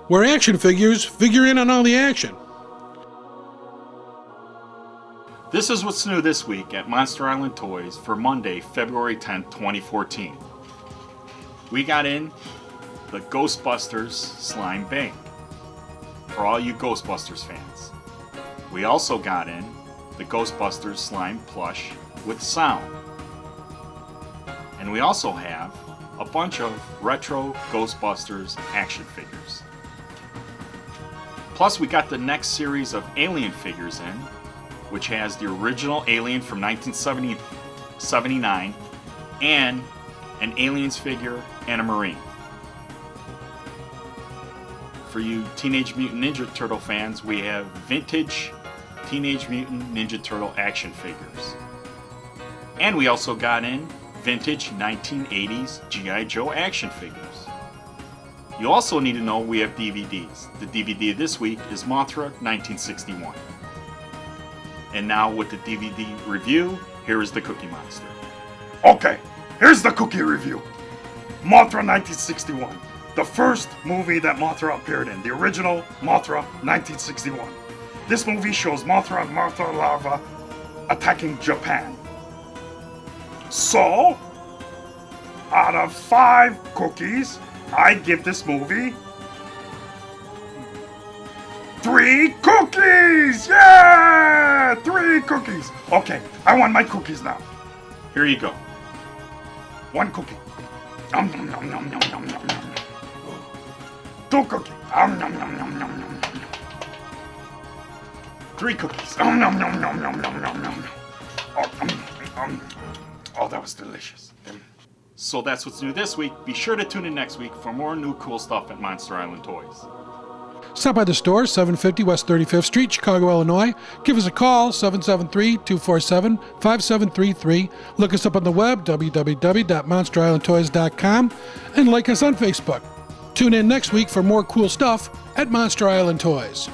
where action figures figure in on all the action. This is what's new this week at Monster Island Toys for Monday, February 10th, 2014. We got in the Ghostbusters Slime Bank for all you Ghostbusters fans. We also got in the Ghostbusters Slime Plush with sound. And we also have a bunch of retro Ghostbusters action figures. Plus we got the next series of Alien figures in, which has the original Alien from 1979 and an Aliens figure and a Marine. For you Teenage Mutant Ninja Turtle fans, we have vintage Teenage Mutant Ninja Turtle action figures. And we also got in vintage 1980s G.I. Joe action figures. You also need to know we have DVDs. The DVD this week is Mothra 1961. And now with the DVD review, here is the Cookie Monster. Okay, here's the cookie review. Mothra 1961. The first movie that Mothra appeared in. The original Mothra 1961. This movie shows Mothra and Martha Larva attacking Japan. So, out of 5 cookies, I'd give this movie 3 cookies! Yeah! 3 cookies! Okay, I want my cookies now. Here you go. 1 cookie. Nom nom nom nom nom nom nom nom. 2 cookies. Nom nom nom nom nom nom. 3 cookies. Nom nom nom nom nom nom nom nom. Oh, that was delicious. So that's what's new this week. Be sure to tune in next week for more new cool stuff at Monster Island Toys. Stop by the store, 750 West 35th Street, Chicago, Illinois. Give us a call, 773-247-5733. Look us up on the web, www.monsterislandtoys.com, and like us on Facebook. Tune in next week for more cool stuff at Monster Island Toys.